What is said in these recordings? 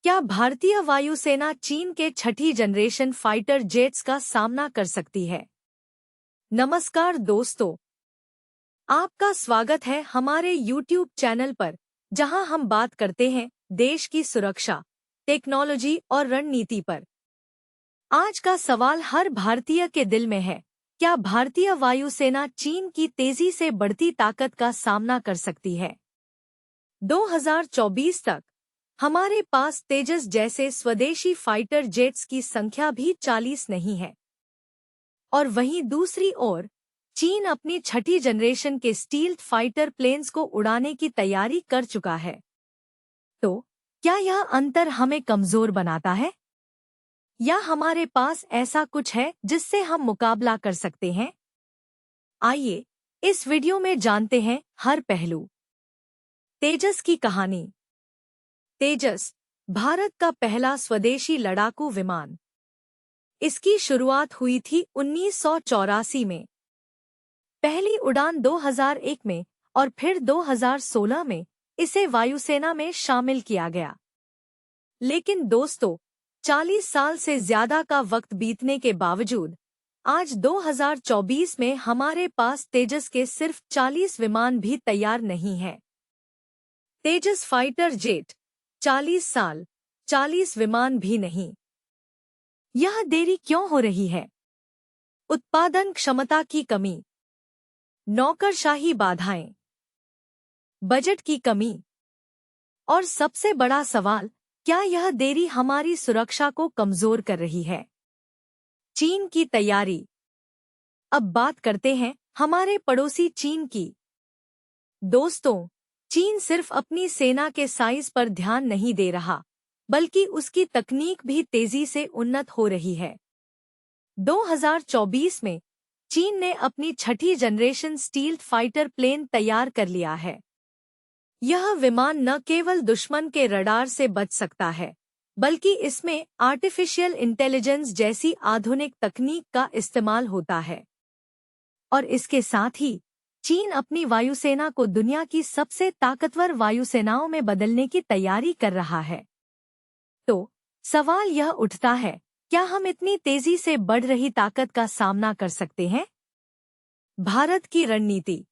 क्या भारतीय वायुसेना चीन के छठी जनरेशन फाइटर जेट्स का सामना कर सकती है? नमस्कार दोस्तों, आपका स्वागत है हमारे YouTube चैनल पर, जहां हम बात करते हैं देश की सुरक्षा, टेक्नोलॉजी और रणनीति पर। आज का सवाल हर भारतीय के दिल में है, क्या भारतीय वायुसेना चीन की तेजी से बढ़ती ताकत का सामना कर सकती है? 2024 तक हमारे पास तेजस जैसे स्वदेशी फाइटर जेट्स की संख्या भी 40 नहीं है, और वहीं दूसरी ओर चीन अपनी छठी जनरेशन के स्टील्थ फाइटर प्लेन्स को उड़ाने की तैयारी कर चुका है। तो क्या यह अंतर हमें कमजोर बनाता है, या हमारे पास ऐसा कुछ है जिससे हम मुकाबला कर सकते हैं? आइए इस वीडियो में जानते हैं हर पहलू। तेजस की कहानी। तेजस भारत का पहला स्वदेशी लड़ाकू विमान। इसकी शुरुआत हुई थी 1984 में। पहली उड़ान 2001 में और फिर 2016 में इसे वायुसेना में शामिल किया गया। लेकिन दोस्तों, 40 साल से ज्यादा का वक्त बीतने के बावजूद आज 2024 में हमारे पास तेजस के सिर्फ 40 विमान भी तैयार नहीं हैं। तेजस फाइटर जेट 40 साल, 40 विमान भी नहीं। यह देरी क्यों हो रही है? उत्पादन क्षमता की कमी, नौकरशाही बाधाएं, बजट की कमी, और सबसे बड़ा सवाल, क्या यह देरी हमारी सुरक्षा को कमजोर कर रही है? चीन की तैयारी। अब बात करते हैं हमारे पड़ोसी चीन की। दोस्तों, चीन सिर्फ अपनी सेना के साइज पर ध्यान नहीं दे रहा, बल्कि उसकी तकनीक भी तेजी से उन्नत हो रही है। 2024 में चीन ने अपनी छठी जनरेशन स्टील्थ फाइटर प्लेन तैयार कर लिया है। यह विमान न केवल दुश्मन के रडार से बच सकता है, बल्कि इसमें आर्टिफिशियल इंटेलिजेंस जैसी आधुनिक तकनीक का इस्तेमाल होता है। और इसके साथ ही चीन अपनी वायुसेना को दुनिया की सबसे ताकतवर वायुसेनाओं में बदलने की तैयारी कर रहा है। तो सवाल यह उठता है, क्या हम इतनी तेजी से बढ़ रही ताकत का सामना कर सकते हैं? भारत की रणनीति।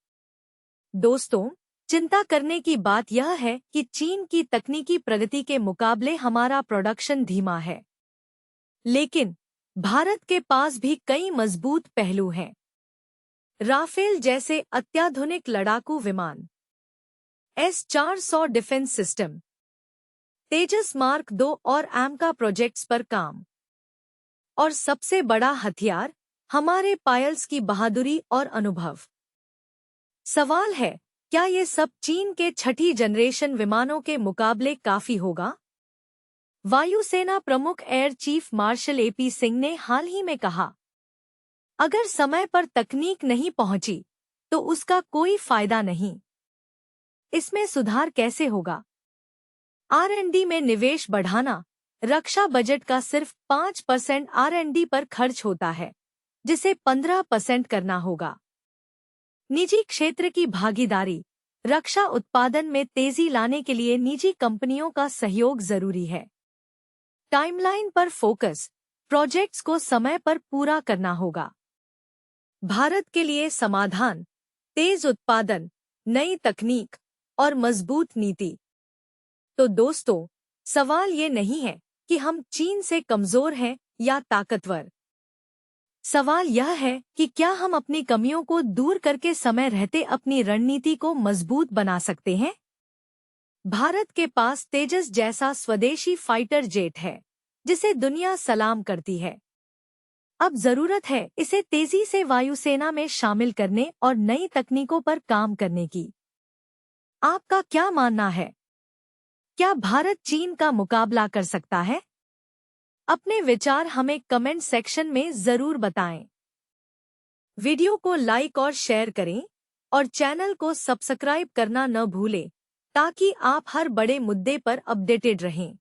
दोस्तों, चिंता करने की बात यह है कि चीन की तकनीकी प्रगति के मुकाबले हमारा प्रोडक्शन धीमा है। लेकिन भारत के पास भी कई मजबूत पहलू हैं। राफेल जैसे अत्याधुनिक लड़ाकू विमान, S-400 डिफेंस सिस्टम, तेजस मार्क 2 और AMCA प्रोजेक्ट्स पर काम, और सबसे बड़ा हथियार, हमारे पायलट्स की बहादुरी और अनुभव। सवाल है, क्या ये सब चीन के छठी जनरेशन विमानों के मुकाबले काफी होगा? वायुसेना प्रमुख air chief marshal AP Singh ने हाल ही में कहा, अगर समय पर तकनीक नहीं पहुंची तो उसका कोई फायदा नहीं। इसमें सुधार कैसे होगा? R&D में निवेश बढ़ाना। रक्षा बजट का सिर्फ 5% R&D पर खर्च होता है, जिसे 15% करना होगा। निजी क्षेत्र की भागीदारी। रक्षा उत्पादन में तेजी लाने के लिए निजी कंपनियों का सहयोग जरूरी है। टाइमलाइन पर फोकस। प्रोजेक्ट्स को समय पर पूरा करना होगा। भारत के लिए समाधान, तेज उत्पादन, नई तकनीक और मजबूत नीति। तो दोस्तों, सवाल ये नहीं है कि हम चीन से कमजोर हैं या ताकतवर। सवाल यह है कि क्या हम अपनी कमियों को दूर करके समय रहते अपनी रणनीति को मजबूत बना सकते हैं? भारत के पास तेजस जैसा स्वदेशी फाइटर जेट है, जिसे दुनिया सलाम करती है। अब जरूरत है इसे तेजी से वायुसेना में शामिल करने और नई तकनीकों पर काम करने की। आपका क्या मानना है? क्या भारत चीन का मुकाबला कर सकता है? अपने विचार हमें कमेंट सेक्शन में जरूर बताएं। वीडियो को लाइक और शेयर करें और चैनल को सब्सक्राइब करना न भूलें, ताकि आप हर बड़े मुद्दे पर अपडेटेड रहें।